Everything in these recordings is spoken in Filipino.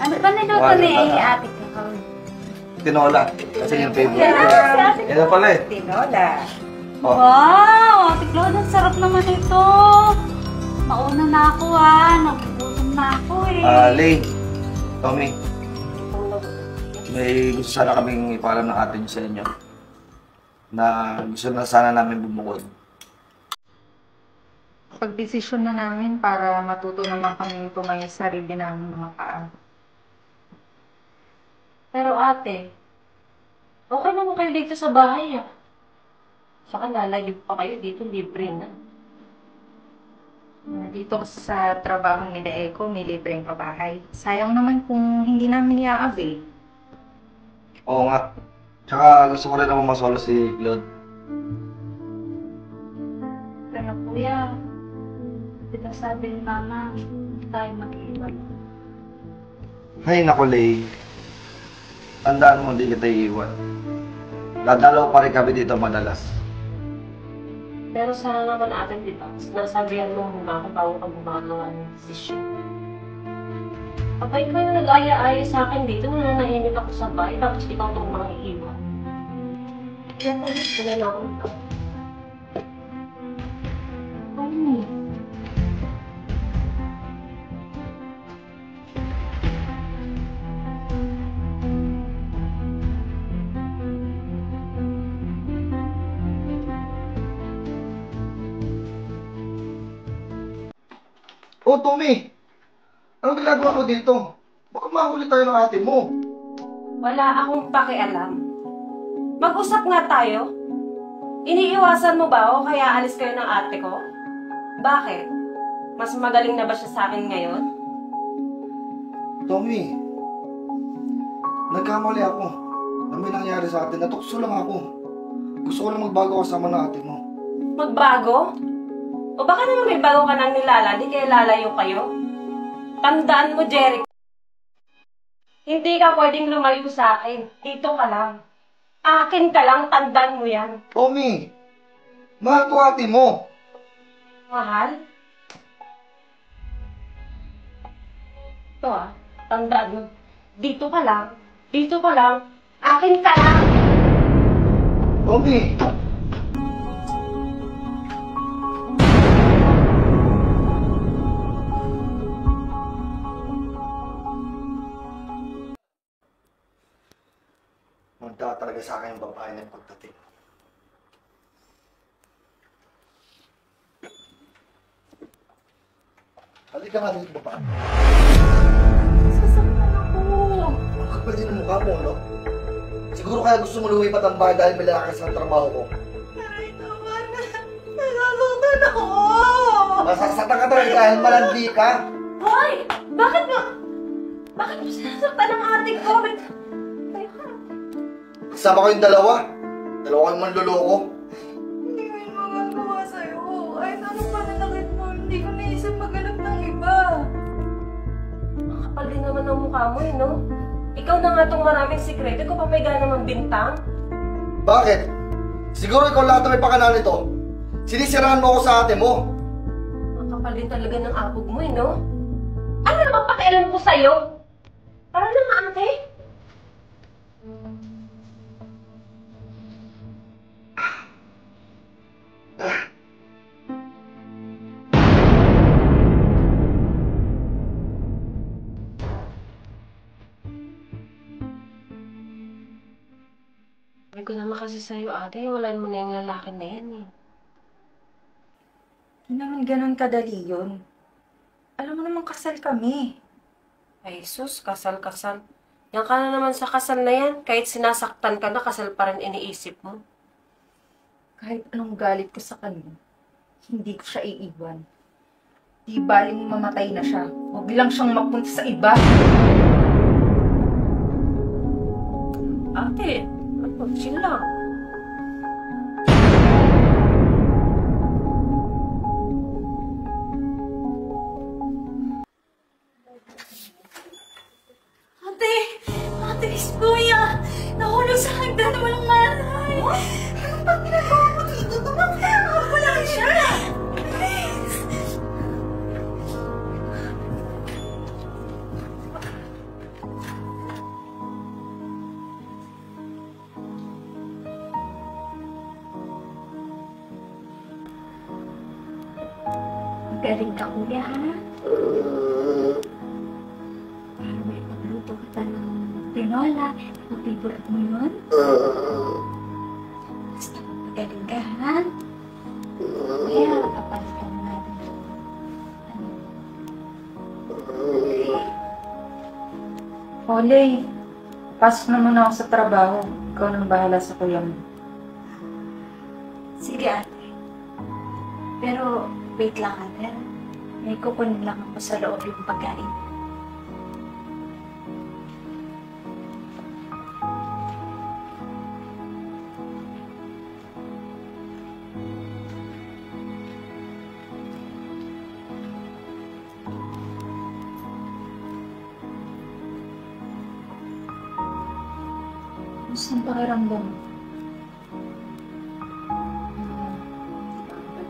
Ano ba niluto ni ate ko? Tinola. Kasi yung favorite ko. Yan na pala eh. Tinola. Oh. Wow! Ate Claude, ang sarap naman ito. Mauna na ako nagugutom na ako Lay, Tommy. May gusto sana kaming ipaalam ng ate niyo sa inyo. Na gusto na sana namin bumukod. Pagdesisyon na namin para matuto naman kami tumayo sa sarili namin mga paa. Pero ate, okay naman kayo dito sa bahay Saka lalayo pa kayo dito, libre na. Dito sa trabaho ni Daeco, may libreng pabahay. Sayang naman kung hindi namin i-avail. Oo nga. Tsaka gusto ko rin naman masolo si Claude. Pero kuya, di ba sabi ni mama, tayo mag-iwan. Hay naku, Lay. Tandaan mo, hindi kita iiwan. Dadalaw pa rin kami dito madalas. Pero sana naman ate, di ba? Nasabihan mo muna ako bago ka gumagawa ng desisyon. Abay kayo nag-aya-aya sa akin dito nung nahimik ako sa bahay, tapos ikaw itong mga iiwan. Kaya ulit sila na ako. Oh, Tommy! Anong ginagawa mo dito? Baka mahuli tayo ng ate mo. Wala akong pakialam. Mag-usap nga tayo. Iniiwasan mo ba o kaya alis kayo ng ate ko? Bakit? Mas magaling na ba siya sa akin ngayon? Tommy, nagkamali ako. Na may nangyari sa atin. Natukso lang ako. Gusto ko lang magbago kasama ng ate mo. Magbago? O baka naman may bago ka nang nilalandi kaya lalayo kayo? Tandaan mo, Jeric. Hindi ka pwedeng lumayo sa akin. Dito ka lang. Akin ka lang, tandaan mo yan. Tommy, mahal ko ate mo. Mahal? Ito tandaan mo. Dito ka lang. Dito ka lang. Akin ka lang. Tommy! Magda talaga sa akin yung babae ng pagdating. Halika nga dito, babae. Sasaktan ako. Ang kapal din ang mukha mo, no? Siguro kaya gusto mo lumipat ang bahay dahil malakas ang trabaho ko. Ay, naman. Nasasaktan ako. Masasaktan ka talaga dahil malandi ka. Hoy! Bakit mo sinasaktan ng ate ko? Kasama ko yung dalawa. Dalawa kayong manluloko. Hindi ko yung magagawa sa'yo. Ay, ano pa nalakit mo? Hindi ko naisip maghanap ng iba. Kapal din naman ang mukha mo no? Ikaw na nga itong maraming sikreto. Ikaw pa may ganang bintang. Bakit? Siguro ikaw lahat na may pakana nito. Sinisiraan mo ako sa ate mo. Ang kapal din talaga ng apog mo no? Ano naman pakialam ko sa'yo? Para na nga ate. Sabi ko naman kasi sa'yo, ate, wala mo na yung lalaki na yan Hindi naman ganun kadali yun. Alam mo naman kasal kami. Ay, sus, kasal-kasal. Yan ka na naman sa kasal na yan. Kahit sinasaktan ka na, kasal pa rin iniisip mo. Kahit anong galit ko sa kanya, hindi ko siya iiwan. Di baling mamatay na siya. Huwag lang siyang mapunta sa iba. Ate, chill lang. Ate, kuya! Nahulog sa hagdan na walang malay! Ano ba ginagawa mo dito? Tumakbo mo lang siya! Magaling ka, kuya, ha? May pagluto kita ng tinola. Favorite mo yun? Basta magaling ka, ha? Kuya, kapalitan mo natin. Ano? Olay, pasok na muna ako sa trabaho. Ikaw nang bahala sa kuya mo. Sige, ate. Pero, wait lang, ate. May kukunin lang ako sa loob yung pagkain. Gusto ang pakiramdam mo?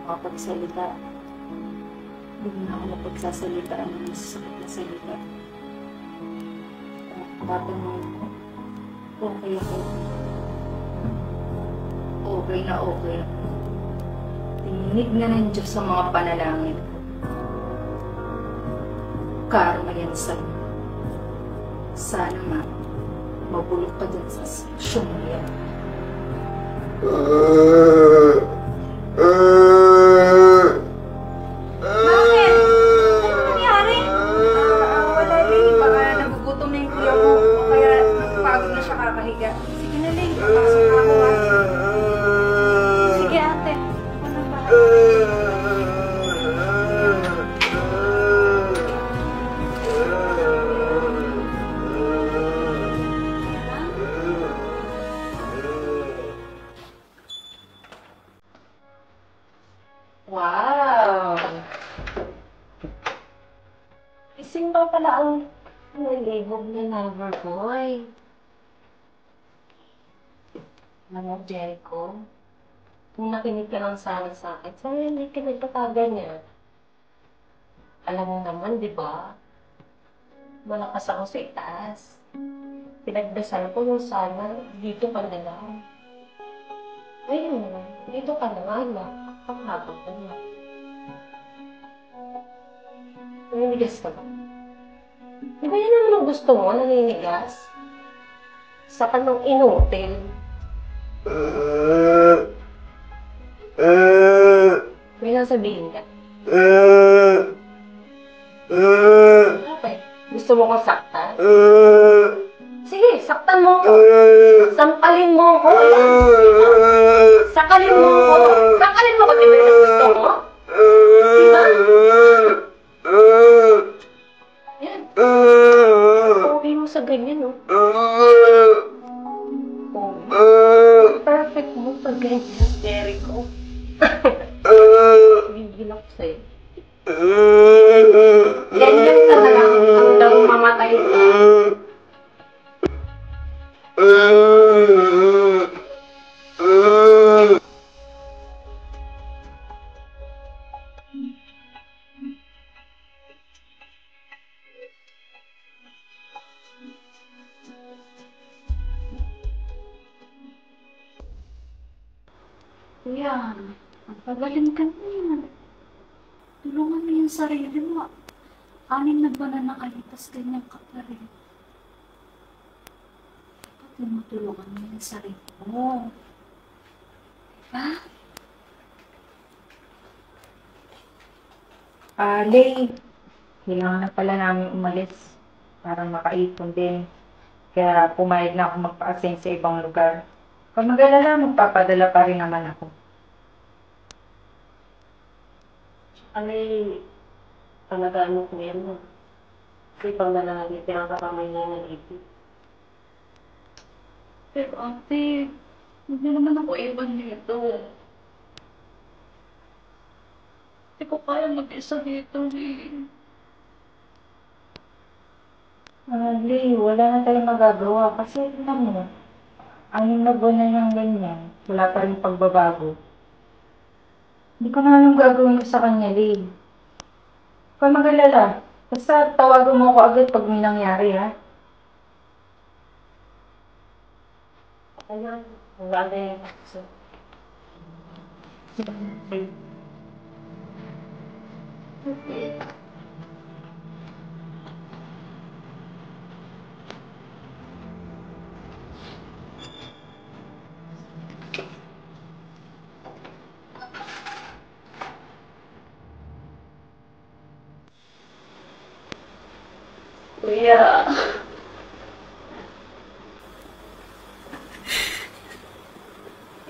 Makapagsalita. Hindi na ako mapagsasalita ang masasakit na salita. Tatanungin ko, okay ako. Okay na okay. Tinig na ng Diyos sa mga panalangin ko. Karma yan sa'yo. Sana nga, mabulok ka dyan sa sitwasyon mo yan. Bakit? Ano nangyari? Wala rin. Baka nagugutom na yung kuya mo. O kaya napagod na siya kakahiga. Sige na, Lay. Papasok na ako, ha? Sige, ate. Ako na bahala. Wow! Ising ba pala ang nalibog na lover boy? Alam mo, Jericho, kung nakinig ka lang sana sa akin, sana hindi ka nagpataganyan. Alam mo naman, di ba? Malakas ako sa itaas. Pinagdasal ko yung sana dito ka na lang. Ayun, dito ka na nga lang. Panghabang ka na. Naninigas ka ba? Di ba yan naman ang gusto mo, naninigas? Sa kanong inutil. May sasabihin ka. Okay. Gusto mo kong saktan? Sige, saktan mo ko. Sampalin mo ko. Sakalin mo ko. Sakalin mo ko. Di ba yung gusto mo? Diba? Yan. Pauwi mo sa ganyan, no? Perfect mo sa ganyan, Jericho. Bibigil ako sa'yo. Ganyan ka na lang hanggang mamatay ka. Kuya, ang pagaling ka na yan. Tulungan mo yung sarili mo. 6 na buwan na nakalipas, ganyan ka pa rin. Dapat mo tulungan mo yung sarili mo. Diba? Lay, kailangan na pala namin umalis para makaipon din. Kaya pumayag na ako magpa-assign sa ibang lugar. Pag mag-alala, magpapadala pa rin naman ako. Alay, panagaan mo ko yan, no? Kasi pang nananagit, pinakakamay na nalipid. Pero ate, hindi naman ako iwan dito. Hindi ko kaya mag-isa dito eh. Lay, wala na tayong magagawa kasi alam mo, 6 na buwan na yung ganyan, wala pa rin pagbabago. Hindi ko na alam gagawin sa kanya, Lay. Huwag mag-alala. Basta tawagan mo ako agad pag may nangyari, ha? Ayan, ang bagay. Kuya.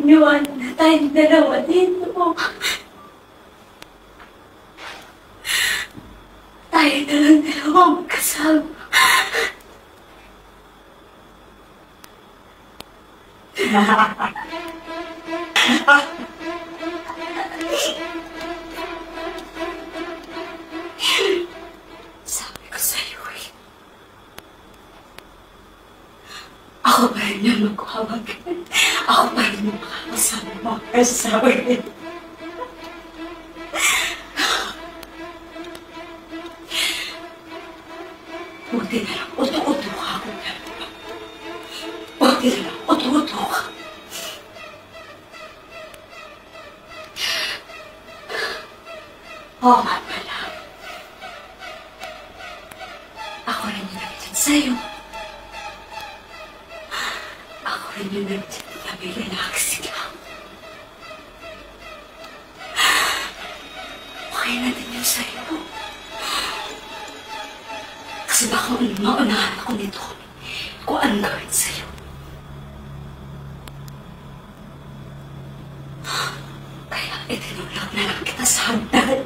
Iniwan na tayong dalawa dito. Tayo na lang dalawa magkasama. Sabi ko sa'yo eh. Ako pa rin yung magkakabagan. Ako pa rin yung makakasama mga kasawa rin. Buti na lang, uto-uto ka ako. Buti na lang, uto-uto ka. Oo nga pala. Ako rin yung nandyan sa'yo. Ako rin yung nandyan kami lalaki sila. Okay na din yun sa'yo. Kasi baka maunahan ako nito kung anong gawin sa'yo. Kaya itinulak na lang kita sa hagdan.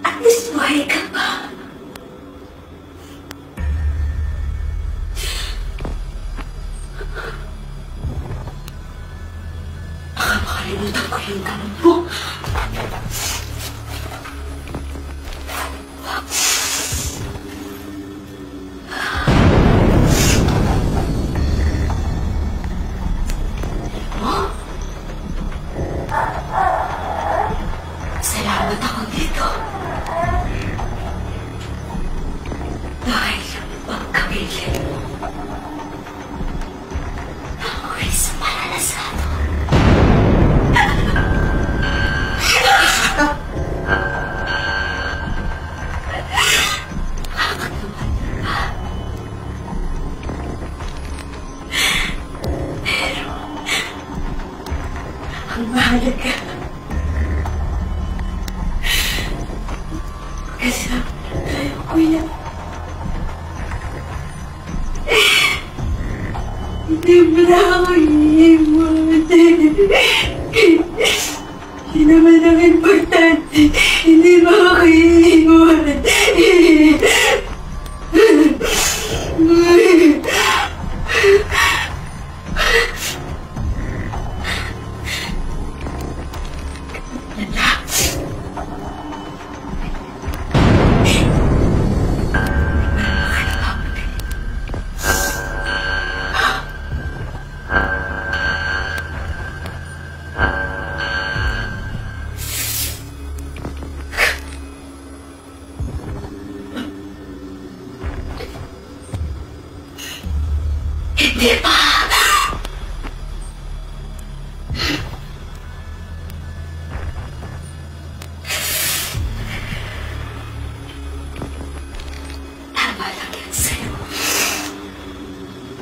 At least buhay ka pa. Baka makalimutan ko yung tanong mo. Salamat ako dito. Dahil pagkabilin mo, ako'y sa malalasado. Nakakatuwa ka. Pero, ang mahalaga, kasama tayo, kuya. Hindi mo na ako iiwan. Hindi naman ang importante. Hindi mo ako iiwan. Hindi pa! Tama lang yan sa'yo.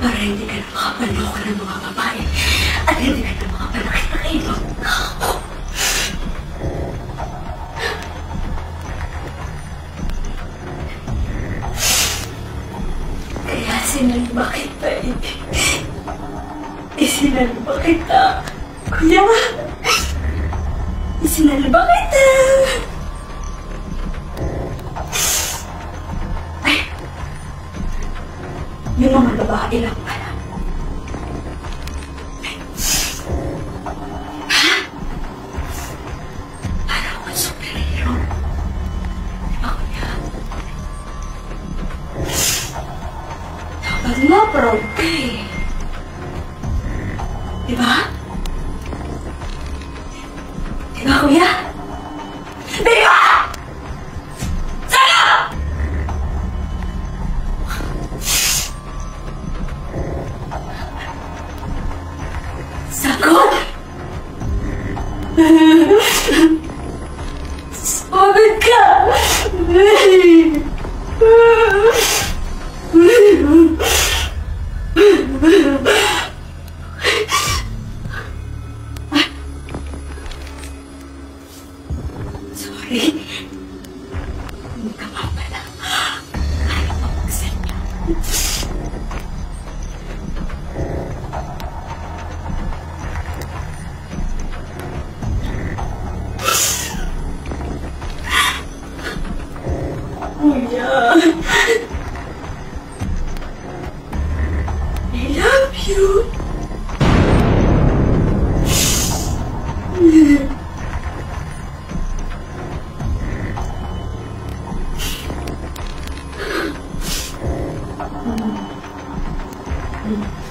Para hindi ka na makapanloko ng mga babae at hindi ka na makapanakit ng ibang tao. Kaya sinalba kita eh. Isinalba kita. Kuya! Isinalba kita! Ay! Yung mga babae lang pala. Ha? Para akong superhero. Diba, kuya? Dapat nga proud ka eh. Diba? Diba, kuya? Diba? Sana! Sagot! kuya. I love you. Mm.